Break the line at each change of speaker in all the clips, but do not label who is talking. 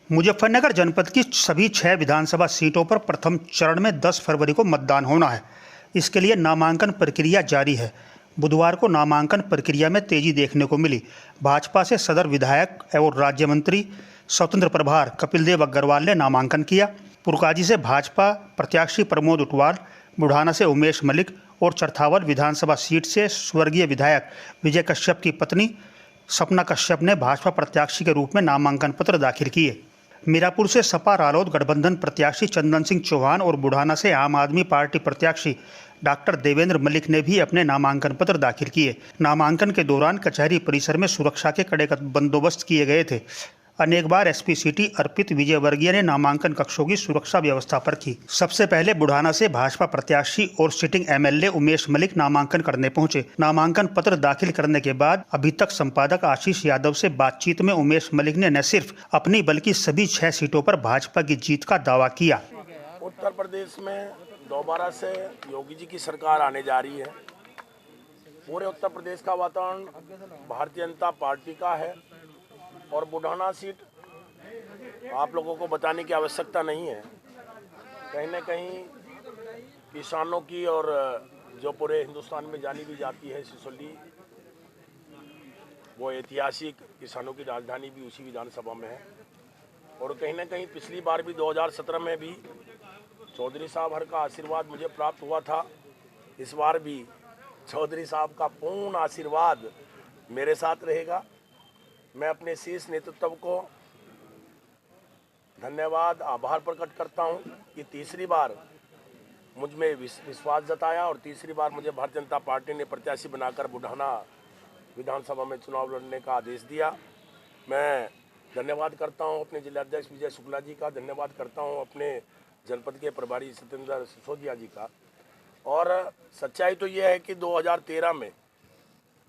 मुजफ्फरनगर जनपद की सभी 6 विधानसभा सीटों पर प्रथम चरण में 10 फरवरी को मतदान होना है। इसके लिए नामांकन प्रक्रिया जारी है। बुधवार को नामांकन प्रक्रिया में तेजी देखने को मिली। भाजपा से सदर विधायक एवं राज्य मंत्री स्वतंत्र प्रभार कपिलदेव अग्रवाल ने नामांकन किया। पुरकाजी से भाजपा प्रत्याशी प्रमोद उटवाल, बुढ़ाना से उमेश मलिक और चरथावल विधानसभा सीट से स्वर्गीय विधायक विजय कश्यप की पत्नी सपना कश्यप ने भाजपा प्रत्याशी के रूप में नामांकन पत्र दाखिल किए। मीरापुर से सपा रालोद गठबंधन प्रत्याशी चंदन सिंह चौहान और बुढ़ाना से आम आदमी पार्टी प्रत्याशी डॉक्टर देवेंद्र मलिक ने भी अपने नामांकन पत्र दाखिल किए। नामांकन के दौरान कचहरी परिसर में सुरक्षा के कड़े बंदोबस्त किए गए थे। अनेक बार एसपी सिटी अर्पित विजयवर्गीय ने नामांकन कक्षों की सुरक्षा व्यवस्था पर की। सबसे पहले बुढ़ाना से भाजपा प्रत्याशी और सिटिंग एमएलए उमेश मलिक नामांकन करने पहुंचे। नामांकन पत्र दाखिल करने के बाद अभी तक संपादक आशीष यादव से बातचीत में उमेश मलिक ने न सिर्फ अपनी बल्कि सभी 6 सीटों पर भाजपा की जीत का दावा किया।
उत्तर प्रदेश में दोबारा से योगी जी की सरकार आने जा रही है। पूरे उत्तर प्रदेश का वातावरण भारतीय जनता पार्टी का है और बुढ़ाना सीट आप लोगों को बताने की आवश्यकता नहीं है। कहीं न कहीं किसानों की और जो पूरे हिंदुस्तान में जानी भी जाती है सिसोली, वो ऐतिहासिक किसानों की राजधानी भी उसी विधानसभा में है। और कहीं न कहीं पिछली बार भी 2017 में भी चौधरी साहब हर का आशीर्वाद मुझे प्राप्त हुआ था। इस बार भी चौधरी साहब का पूर्ण आशीर्वाद मेरे साथ रहेगा। मैं अपने शीर्ष नेतृत्व को धन्यवाद आभार प्रकट करता हूं कि तीसरी बार मुझ में विश्वास जताया और तीसरी बार मुझे भारतीय जनता पार्टी ने प्रत्याशी बनाकर बुढ़ाना विधानसभा में चुनाव लड़ने का आदेश दिया। मैं धन्यवाद करता हूं अपने जिलाध्यक्ष विजय शुक्ला जी का, धन्यवाद करता हूं अपने जनपद के प्रभारी सत्येंद्र सिसोदिया जी का। और सच्चाई तो यह है कि 2013 में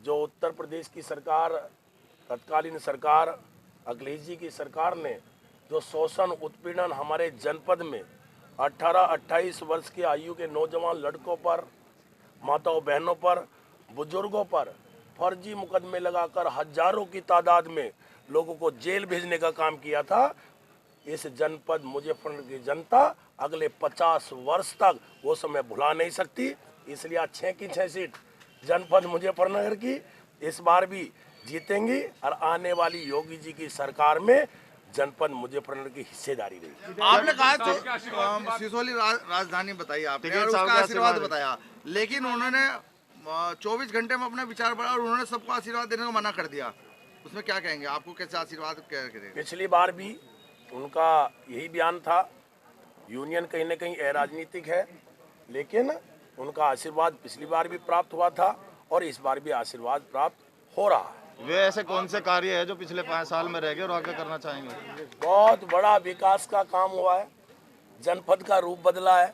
जो उत्तर प्रदेश की सरकार, तत्कालीन सरकार अखिलेश जी की सरकार ने जो शोषण उत्पीड़न हमारे जनपद में 18-28 वर्ष की आयु के नौजवान लड़कों पर, माताओं बहनों पर, बुजुर्गों पर फर्जी मुकदमे लगाकर हजारों की तादाद में लोगों को जेल भेजने का काम किया था, इस जनपद मुजफ्फरनगर की जनता अगले 50 वर्ष तक वो समय भुला नहीं सकती। इसलिए 6 की 6 सीट जनपद मुजफ्फरनगर की इस बार भी जीतेंगी और आने वाली योगी जी की सरकार में जनपद मुजफ्फरनगर की हिस्सेदारी रही।
आपने कहा सिसोली राजधानी बताई आपने और उसका आशीर्वाद बताया, लेकिन उन्होंने 24 घंटे में अपना विचार बढ़ा और उन्होंने सबको आशीर्वाद देने को मना कर दिया। उसमें क्या कहेंगे, आपको कैसे आशीर्वाद करेंगे?
पिछली बार भी उनका यही बयान था, यूनियन कहीं न कहीं अराजनीतिक है, लेकिन उनका आशीर्वाद पिछली बार भी प्राप्त हुआ था और इस बार भी आशीर्वाद प्राप्त हो रहा है।
वे ऐसे कौन से कार्य है जो पिछले 5 साल में रह गए और आगे करना चाहेंगे?
बहुत बड़ा विकास का काम हुआ है, जनपद का रूप बदला है,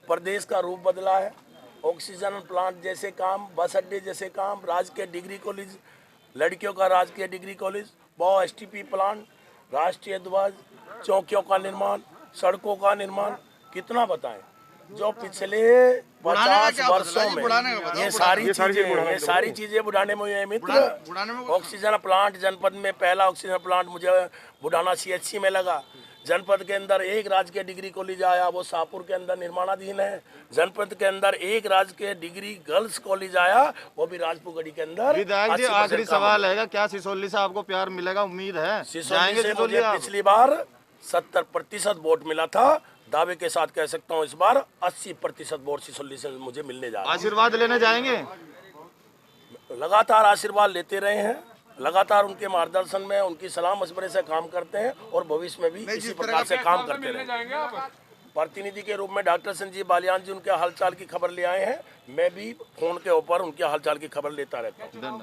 प्रदेश का रूप बदला है। ऑक्सीजन प्लांट जैसे काम, बस अड्डे जैसे काम, राजकीय डिग्री कॉलेज, लड़कियों का राजकीय डिग्री कॉलेज, बहु एसटीपी प्लांट, राष्ट्रीय ध्वज, चौकियों का निर्माण, सड़कों का निर्माण, कितना बताएं। जो पिछले 50 वर्षों में ये सारी चीजें बुढ़ाने में हुई मित्र। ऑक्सीजन प्लांट जनपद में पहला ऑक्सीजन प्लांट मुझे बुढ़ाना सीएचसी में लगा। जनपद के अंदर एक राजकीय डिग्री कॉलेज आया, वो शाहपुर के अंदर निर्माणाधीन है। जनपद के अंदर एक राजकीय डिग्री गर्ल्स कॉलेज आया, वो भी राजपुर गढ़ी के अंदर।
विधायक जी, आखिरी सवाल है, क्या सिसोली से आपको प्यार मिलेगा? उम्मीद है
सिसोली से मुझे पिछली बार 70% वोट मिला था। दावे के साथ कह सकता हूँ इस बार 80% वोट सिसोली से मुझे मिलने जा रहा है।
आशीर्वाद लेने जाएंगे?
लगातार आशीर्वाद लेते रहे हैं, लगातार उनके मार्गदर्शन में, उनकी सलाह मशवरे से काम करते हैं और भविष्य में भी इसी प्रकार से काम करते रहेंगे। प्रतिनिधि के रूप में डॉक्टर संजीव बालियान जी उनके हालचाल की खबर ले आए हैं। मैं भी फोन के ऊपर उनके हालचाल की खबर लेता रहता हूँ।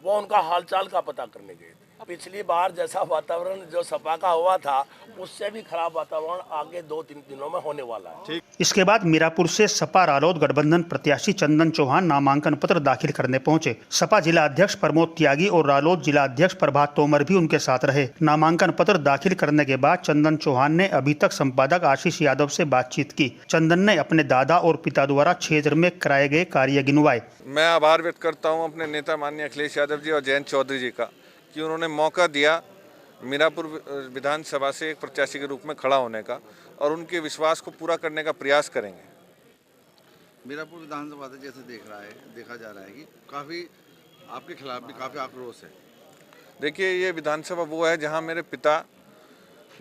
वो उनका हालचाल का पता करने गए थे। पिछली बार जैसा वातावरण जो सपा का हुआ था, उससे भी खराब वातावरण आगे 2-3 दिनों में होने वाला है।
इसके बाद मीरापुर से सपा रालोद गठबंधन प्रत्याशी चंदन चौहान नामांकन पत्र दाखिल करने पहुंचे। सपा जिला अध्यक्ष प्रमोद त्यागी और रालोद जिला अध्यक्ष प्रभात तोमर भी उनके साथ रहे। नामांकन पत्र दाखिल करने के बाद चंदन चौहान ने अभी तक संपादक आशीष यादव से बातचीत की। चंदन ने अपने दादा और पिता द्वारा क्षेत्र में कराए गए कार्य गिनवाए।
मैं आभार व्यक्त करता हूँ अपने नेता माननीय अखिलेश यादव जी और जयंत चौधरी जी का कि उन्होंने मौका दिया मीरापुर विधानसभा से एक प्रत्याशी के रूप में खड़ा होने का और उनके विश्वास को पूरा करने का प्रयास करेंगे।
मीरापुर विधानसभा से जैसे देखा जा रहा है कि काफ़ी आपके खिलाफ भी काफ़ी आक्रोश है।
देखिए, ये विधानसभा वो है जहां मेरे पिता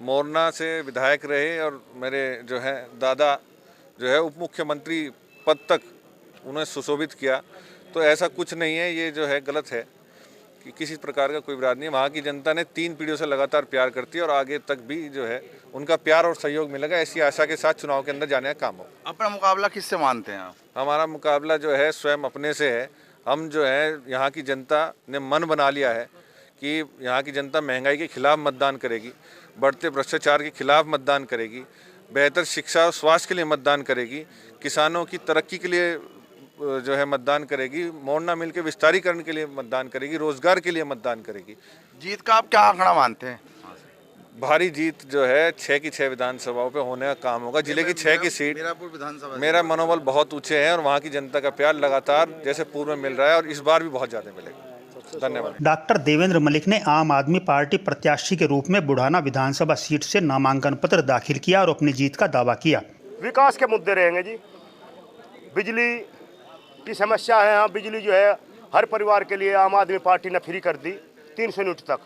मोरना से विधायक रहे और मेरे जो है दादा जो है उप मुख्यमंत्री पद तक उन्हें सुशोभित किया। तो ऐसा कुछ नहीं है, ये जो है गलत है कि किसी प्रकार का कोई विरोध नहीं है। वहाँ की जनता ने 3 पीढ़ियों से लगातार प्यार करती है और आगे तक भी जो है उनका प्यार और सहयोग मिलेगा, ऐसी आशा के साथ चुनाव के अंदर जाने का काम हो।
अपना मुकाबला किससे मानते हैं आप?
हमारा मुकाबला जो है स्वयं अपने से है। हम जो है यहाँ की जनता ने मन बना लिया है कि यहाँ की जनता महंगाई के खिलाफ मतदान करेगी, बढ़ते भ्रष्टाचार के खिलाफ मतदान करेगी, बेहतर शिक्षा और स्वास्थ्य के लिए मतदान करेगी, किसानों की तरक्की के लिए जो है मतदान करेगी, मोरना मिल के विस्तारीकरण के लिए मतदान करेगी, रोजगार के लिए मतदान करेगी।
जीत का आप क्या आंकड़ा मानते हैं?
भारी जीत जो है 6 की 6 विधानसभाओं पे होने का काम होगा। जिले की 6 की सीट
मीरापुर विधानसभा
मेरा मनोबल बहुत ऊंचे है और वहाँ की जनता का प्यार लगातार जैसे पूर्व में मिल रहा है और इस बार भी बहुत ज़्यादा मिलेगा। धन्यवाद।
डॉक्टर देवेंद्र मलिक ने आम आदमी पार्टी प्रत्याशी के रूप में बुढ़ाना विधानसभा सीट से नामांकन पत्र दाखिल किया और अपनी जीत का दावा किया।
विकास के मुद्दे रहेंगे जी। बिजली की समस्या है, यहाँ बिजली जो है हर परिवार के लिए आम आदमी पार्टी ने फ्री कर दी 300 यूनिट तक,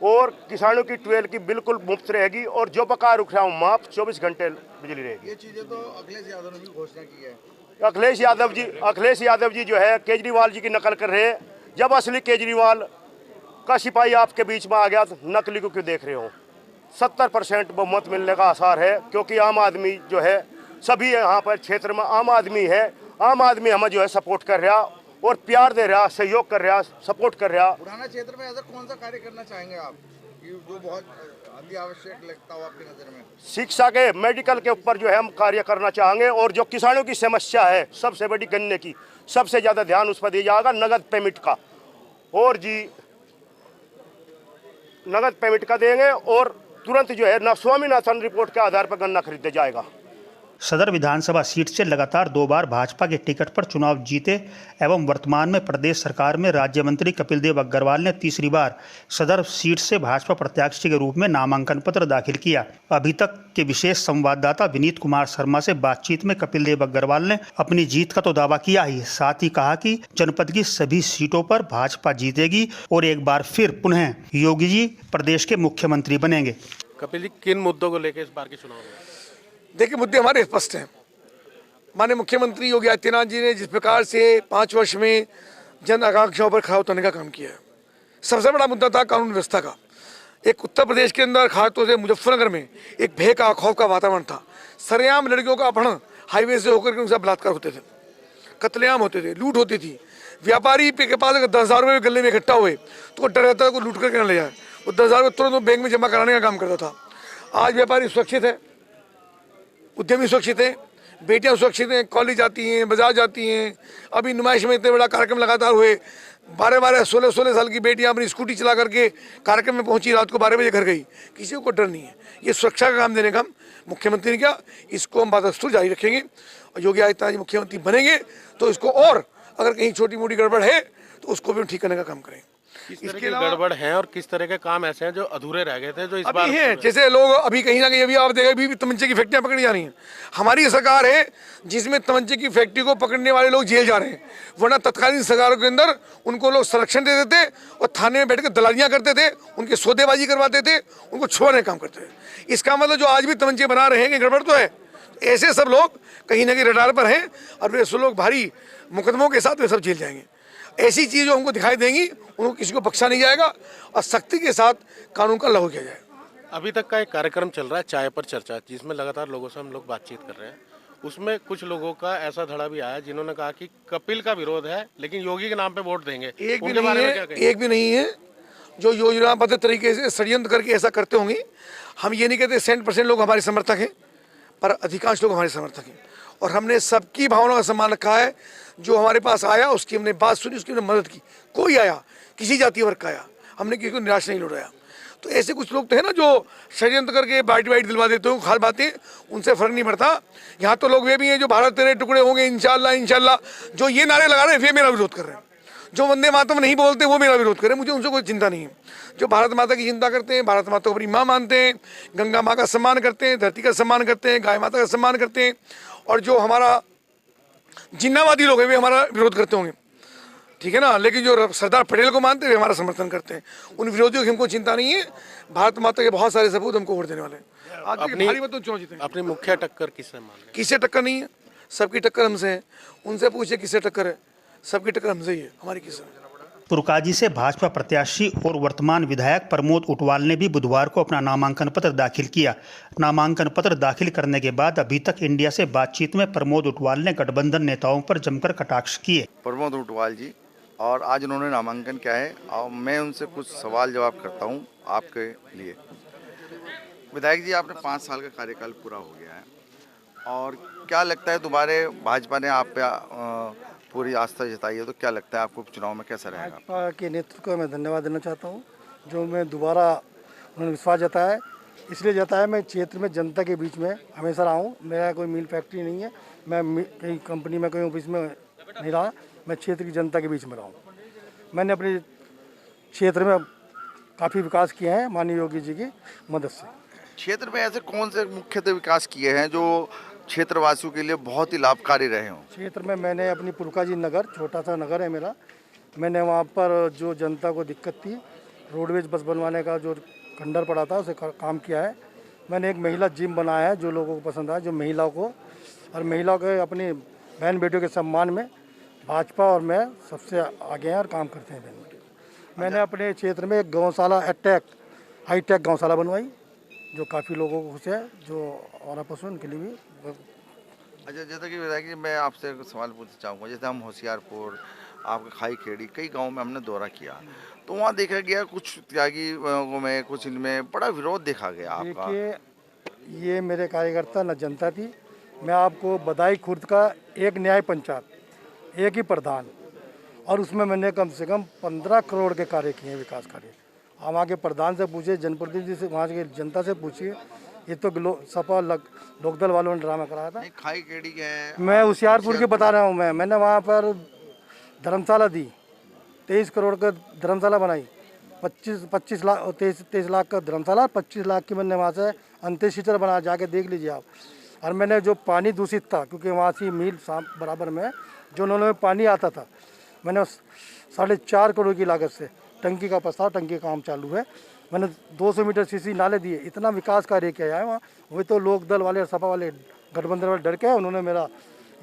और किसानों की ट्वेल की बिल्कुल मुफ्त रहेगी और जो बकाया रुक रहा हूँ माफ 24 घंटे बिजली रहेगी।
ये चीजें तो अखिलेश यादव ने भी घोषणा की है।
अखिलेश यादव जी जो है केजरीवाल जी की नकल कर रहे हैं। जब असली केजरीवाल का सिपाही आपके बीच में आ गया तो नकली को क्यों देख रहे हो? 70% बहुमत मिलने का आसार है, क्योंकि आम आदमी जो है सभी यहाँ पर क्षेत्र में आम आदमी है। आम आदमी हमें जो है सपोर्ट कर रहा और प्यार दे रहा, सहयोग कर रहा, सपोर्ट कर रहा।
बुढ़ाना क्षेत्र में ऐसा कौन सा कार्य करना चाहेंगे आप जो बहुत अति आवश्यक लगता हो आपकी नज़र में?
शिक्षा के, मेडिकल के ऊपर जो है हम कार्य करना चाहेंगे, और जो किसानों की समस्या है सबसे बड़ी गन्ने की, सबसे ज़्यादा ध्यान उस पर दिया जाएगा, नगद पेमेंट का। और जी नगद पेमेंट का देंगे और तुरंत जो है ना स्वामीनाथन रिपोर्ट के आधार पर गन्ना खरीदा जाएगा।
सदर विधानसभा सीट से लगातार 2 बार भाजपा के टिकट पर चुनाव जीते एवं वर्तमान में प्रदेश सरकार में राज्य मंत्री कपिल देव अग्रवाल ने तीसरी बार सदर सीट से भाजपा प्रत्याशी के रूप में नामांकन पत्र दाखिल किया। अभी तक के विशेष संवाददाता विनीत कुमार शर्मा से बातचीत में कपिल देव अग्रवाल ने अपनी जीत का तो दावा किया ही, साथ ही कहा कि जनपद की सभी सीटों पर भाजपा जीतेगी और एक बार फिर पुनः योगी जी प्रदेश के मुख्यमंत्री बनेंगे।
कपिल जी, किन मुद्दों को लेकर इस बार के चुनाव में?
देखिए, मुद्दे हमारे स्पष्ट हैं। माननीय मुख्यमंत्री योगी आदित्यनाथ जी ने जिस प्रकार से 5 वर्ष में जन आकांक्षाओं पर खरा उतरने का काम किया है, सबसे बड़ा मुद्दा था कानून व्यवस्था का। एक उत्तर प्रदेश के अंदर खासतौर से मुजफ्फरनगर में एक भय का, खौफ का वातावरण था। सरेआम लड़कियों का अपहरण हाईवे से होकर के उनसे बलात्कार होते थे, कत्लेआम होते थे, लूट होती थी। व्यापारी के पास अगर 10,000 रुपये गले में इकट्ठा हुए तो वो डर रहता था को लूट करके न ले जाए। वो 10,000 रुपये तुरंत बैंक में जमा कराने का काम करता था। आज व्यापारी सुरक्षित है, उद्यमी सुरक्षित हैं, बेटियां सुरक्षित हैं, कॉलेज जाती हैं, बाजार जाती हैं। अभी नुमाइश में इतने बड़ा कार्यक्रम लगातार हुए, 12-12, 16-16 साल की बेटियां अपनी स्कूटी चला करके कार्यक्रम में पहुंची, रात को 12 बजे घर गई। किसी को डर नहीं है। ये सुरक्षा का काम देने का मुख्यमंत्री ने किया, इसको हम बदस्तूर जारी रखेंगे। और योगी आदित्यनाथ जी मुख्यमंत्री बनेंगे तो इसको, और अगर कहीं छोटी मोटी गड़बड़ है तो उसको भी ठीक करने का काम करेंगे।
इसके गड़बड़ हैं और किस तरह के काम ऐसे हैं जो अधूरे रह गए थे, जो इस बार
हैं? जैसे लोग अभी कहीं ना कहीं अभी आप देखें अभी तमंचे की फैक्ट्रियां पकड़ी जा रही हैं। हमारी सरकार है जिसमें तमंचे की फैक्ट्री को पकड़ने वाले लोग जेल जा रहे हैं, वरना तत्कालीन सरकारों के अंदर उनको लोग संरक्षण दे देते और थाने में बैठ कर दलालियां करते थे, उनके सौदेबाजी करवाते थे, उनको छुड़ाने का काम करते थे। इसका मतलब जो आज भी तमंचे बना रहे हैं कि गड़बड़ तो है। ऐसे सब लोग कहीं ना कहीं रडार पर हैं और वे सब लोग भारी मुकदमों के साथ वे सब जेल जाएंगे। ऐसी चीज़ जो हमको दिखाई देंगी उनको किसी को बख्शा नहीं जाएगा और सख्ती के साथ कानून का लागू किया जाएगा।
अभी तक का एक कार्यक्रम चल रहा है चाय पर चर्चा, जिसमें लगातार लोगों से हम लोग बातचीत कर रहे हैं। उसमें कुछ लोगों का ऐसा धड़ा भी आया जिन्होंने कहा कि कपिल का विरोध है लेकिन योगी के नाम पे वोट देंगे।
एक भी नहीं है जो योजनाबद्ध तरीके से षड्यंत्र करके ऐसा करते होंगे। हम ये नहीं कहते 100% लोग हमारे समर्थक हैं, पर अधिकांश लोग हमारे समर्थक हैं और हमने सबकी भावनाओं का सम्मान रखा है। जो हमारे पास आया उसकी हमने बात सुनी, उसकी हमने मदद की। कोई आया, किसी जाति वर्ग का आया, हमने किसी को निराश नहीं लौटाया। तो ऐसे कुछ लोग तो है ना जो षड्यंत्र करके बाइट दिलवा देते हो, खास बातें, उनसे फर्क नहीं पड़ता। यहाँ तो लोग वे भी हैं जो भारत तेरे टुकड़े होंगे इंशाल्लाह इंशाल्लाह, जो ये नारे लगा रहे हैं वे मेरा विरोध कर रहे हैं। जो वंदे मातरम नहीं बोलते वो मेरा विरोध करें, मुझे उनसे कोई चिंता नहीं है। जो भारत माता की चिंता करते हैं, भारत माता को अपनी माँ मानते हैं, गंगा माँ का सम्मान करते हैं, धरती का सम्मान करते हैं, गाय माता का सम्मान करते हैं, और जो हमारा जिन्नावादी लोग हैं वे हमारा विरोध करते होंगे, ठीक है ना, लेकिन जो सरदार पटेल को मानते हैं वे हमारा समर्थन करते हैं। उन विरोधियों की हमको चिंता नहीं है। भारत माता के बहुत सारे सपूत हमको वोट देने वाले हैं। आगे भारी मतों चुनाव जीतेंगे।
अपनी मुख्य टक्कर किससे मान रहे हैं?
किससे टक्कर नहीं है, सबकी टक्कर हमसे है। उनसे पूछिए किससे टक्कर है, सबकी टक्कर हमसे ही है, हमारी किससे।
पुरकाजी से भाजपा प्रत्याशी और वर्तमान विधायक प्रमोद उटवाल ने भी बुधवार को अपना नामांकन पत्र दाखिल किया। नामांकन पत्र दाखिल करने के बाद अभी तक इंडिया से बातचीत में प्रमोद उटवाल ने गठबंधन नेताओं पर जमकर कटाक्ष किए।
प्रमोद उटवाल जी, और आज उन्होंने नामांकन किया है और मैं उनसे कुछ सवाल जवाब करता हूं आपके लिए। विधायक जी, आपने 5 साल का कार्यकाल पूरा हो गया है और क्या लगता है दोबारा भाजपा ने आप पे पूरी आस्था जताई है, तो क्या लगता है आपको चुनाव में कैसा रहेगा?
भाजपा के नेतृत्व को मैं धन्यवाद देना चाहता हूँ, जो मैं दोबारा उन्होंने विश्वास जताया है। इसलिए जताया मैं क्षेत्र में जनता के बीच में हमेशा रहा हूँ। मेरा कोई मिल फैक्ट्री नहीं है, मैं कहीं कंपनी में कहीं ऑफिस में नहीं रहा, मैं क्षेत्र की जनता के बीच में रहा हूँ। मैंने अपने क्षेत्र में काफ़ी विकास किए हैं माननीय योगी जी की मदद से।
क्षेत्र में ऐसे कौन से मुख्यतः विकास किए हैं जो क्षेत्रवासियों के लिए बहुत ही लाभकारी रहे हों?
क्षेत्र में मैंने अपनी पुरकाजी नगर, छोटा सा नगर है मेरा, मैंने वहाँ पर जो जनता को दिक्कत थी, रोडवेज बस बनवाने का जो खंडर पड़ा था उसे काम किया है। मैंने एक महिला जिम बनाया है जो लोगों को पसंद आया, जो महिलाओं को और महिलाओं के अपनी बहन बेटियों के सम्मान में भाजपा और मैं सबसे आगे हैं और काम करते हैं बहन बेटी। मैंने अपने क्षेत्र में एक गौशाला हाईटेक गौशाला बनवाई जो काफ़ी लोगों को खुश है, जो और पशु उनके लिए भी।
अच्छा, जैसा कि विधायक जी, मैं आपसे एक सवाल पूछना चाहूँगा। जैसे हम होशियारपुर, आपका खाई खेड़ी, कई गाँव में हमने दौरा किया, तो वहाँ देखा गया कुछ त्यागी में, कुछ इनमें बड़ा विरोध देखा गया आपका।
देखिए, ये मेरे कार्यकर्ता न जनता थी। मैं आपको बदाई खुर्द का एक न्याय पंचायत, एक ही प्रधान, और उसमें मैंने कम से कम 15 करोड़ के कार्य किए हैं, विकास कार्य। हम आगे प्रधान से पूछिए, जनप्रतिनिधि से, वहाँ की जनता से पूछिए। ये तो सपा लोकदल वालों ने ड्रामा कराया था।
खाई खेड़ी के
मैं होशियारपुर के बता रहा हूँ। मैंने वहाँ पर धर्मशाला दी, 23 करोड़ का धर्मशाला बनाई, 23 लाख का धर्मशाला, 25 लाख की मैंने वहाँ से अंत्येष्टि बनाया, जाके देख लीजिए आप। और मैंने जो पानी दूषित था, क्योंकि वहाँ से मील बराबर में जो उन्होंने पानी आता था, मैंने 4.5 करोड़ की लागत से टंकी का प्रस्ताव, टंकी का काम चालू है। मैंने 200 मीटर सीसी नाले दिए, इतना विकास कार्य किया है वहाँ। वही तो लोक दल वाले और सपा वाले गठबंधन वाले डर के हैं, उन्होंने मेरा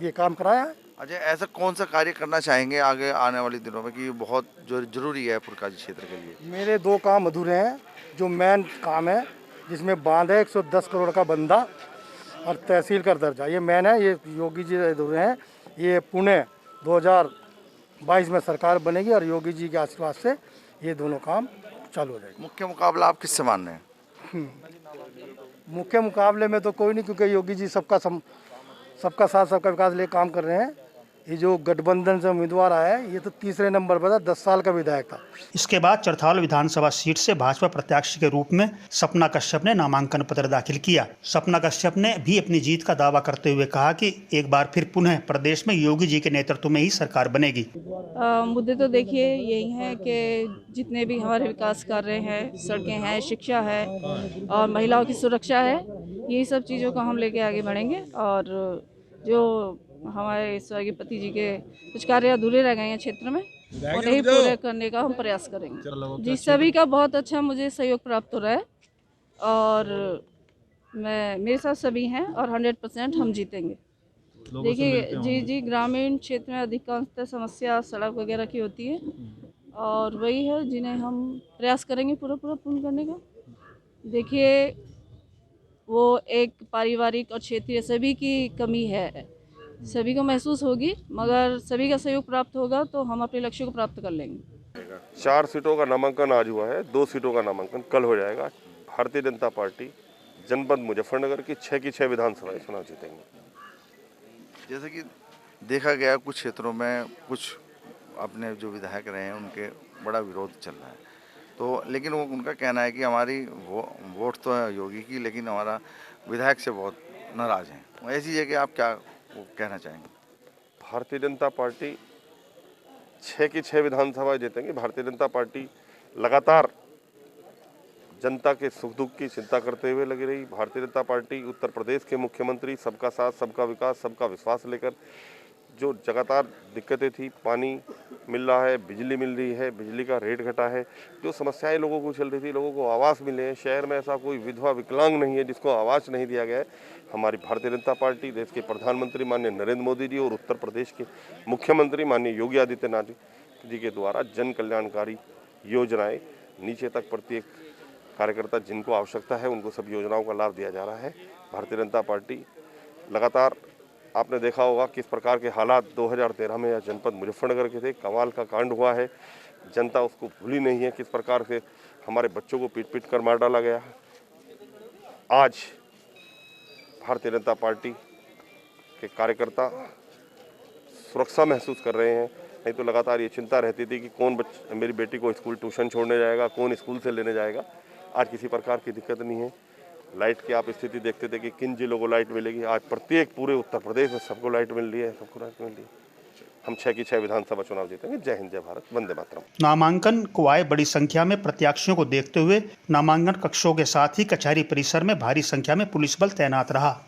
ये काम कराया है।
अच्छा, ऐसा कौन सा कार्य करना चाहेंगे आगे आने वाले दिनों में कि बहुत जरूरी है पुरकाजी क्षेत्र के लिए? मेरे
2 काम अधूरे हैं, जो मेन काम है, जिसमें बांध है 110 करोड़ का बंदा और तहसील का दर्जा, ये मेन है। ये योगी जी अधूरे हैं। ये पुणे 2022 में सरकार बनेगी और योगी जी के आशीर्वाद से ये दोनों काम चालू हो जाएगा।
मुख्य मुकाबला आप किससे मान रहे हैं?
मुख्य मुकाबले में तो कोई नहीं, क्योंकि योगी जी सबका साथ सबका विकास लिए काम कर रहे हैं। ये जो गठबंधन से उम्मीदवार आया है, ये तो तीसरे नंबर पर था, 10 साल का विधायक था।
इसके बाद चरथाल विधानसभा सीट से भाजपा प्रत्याशी के रूप में सपना कश्यप ने नामांकन पत्र दाखिल किया। सपना कश्यप ने भी अपनी जीत का दावा करते हुए कहा कि एक बार फिर पुनः प्रदेश में योगी जी के नेतृत्व में ही सरकार बनेगी।
मुद्दे तो देखिए यही है कि जितने भी हमारे विकास कार्य हैं, सड़कें हैं, शिक्षा है और महिलाओं की सुरक्षा है, यही सब चीज़ों को हम लेके आगे बढ़ेंगे। और जो हमारे स्वर्गीय पति जी के कुछ कार्य अधूरे रह गए हैं क्षेत्र में, उन्हें पूरे करने का हम प्रयास करेंगे। जी, सभी का बहुत अच्छा मुझे सहयोग प्राप्त हो रहा है और मेरे साथ सभी हैं और 100% हम जीतेंगे। देखिए जी, ग्रामीण क्षेत्र में अधिकांशतः समस्या सड़क वगैरह की होती है और वही है जिन्हें हम प्रयास करेंगे पूर्ण करने का। देखिए, वो एक पारिवारिक और क्षेत्रीय सभी की कमी है, सभी को महसूस होगी, मगर सभी का सहयोग प्राप्त होगा तो हम अपने लक्ष्य को प्राप्त कर लेंगे।
4 सीटों का नामांकन आज हुआ है, 2 सीटों का नामांकन कल हो जाएगा। भारतीय जनता पार्टी जनपद मुजफ्फरनगर की 6 विधानसभाएं चुनाव जीतेंगे।
जैसे कि देखा गया कुछ क्षेत्रों में कुछ अपने जो विधायक रहे हैं उनके बड़ा विरोध चल रहा है, तो लेकिन वो उनका कहना है कि हमारी वोट तो है योगी की, लेकिन हमारा विधायक से बहुत नाराज़ हैं। ऐसी जगह आप क्या कहना चाहेंगे?
भारतीय जनता पार्टी 6 की 6 विधानसभाएं जीतेंगी। भारतीय जनता पार्टी लगातार जनता के सुख दुख की चिंता करते हुए लगी रही। भारतीय जनता पार्टी उत्तर प्रदेश के मुख्यमंत्री सबका साथ, सबका विकास, सबका विश्वास लेकर जो लगातार दिक्कतें थी, पानी मिल रहा है, बिजली मिल रही है, बिजली का रेट घटा है, जो समस्याएं लोगों को चल रही थी, लोगों को आवास मिले हैं। शहर में ऐसा कोई विधवा विकलांग नहीं है जिसको आवास नहीं दिया गया है। हमारी भारतीय जनता पार्टी, देश के प्रधानमंत्री माननीय नरेंद्र मोदी जी और उत्तर प्रदेश के मुख्यमंत्री माननीय योगी आदित्यनाथ जी के द्वारा जन कल्याणकारी योजनाएं नीचे तक प्रत्येक कार्यकर्ता जिनको आवश्यकता है उनको सब योजनाओं का लाभ दिया जा रहा है। भारतीय जनता पार्टी लगातार, आपने देखा होगा किस प्रकार के हालात 2013 में यह जनपद मुजफ्फरनगर के थे, कमाल का कांड हुआ है, जनता उसको भूली नहीं है। किस प्रकार से हमारे बच्चों को पीट कर मार डाला गया। आज भारतीय जनता पार्टी के कार्यकर्ता सुरक्षा महसूस कर रहे हैं। नहीं तो लगातार ये चिंता रहती थी कि कौन मेरी बेटी को स्कूल ट्यूशन छोड़ने जाएगा, कौन स्कूल से लेने जाएगा। आज किसी प्रकार की दिक्कत नहीं है। लाइट की आप स्थिति देखते थे कि किन जिलों को लाइट मिलेगी, आज प्रत्येक पूरे उत्तर प्रदेश में सबको लाइट मिल रही है, सबको लाइट मिल रही है। हम 6 की 6 विधानसभा चुनाव जीतेंगे। जय हिंद, जय भारत, वंदे मातरम।
नामांकन को आए बड़ी संख्या में प्रत्याशियों को देखते हुए नामांकन कक्षों के साथ ही कचहरी परिसर में भारी संख्या में पुलिस बल तैनात रहा।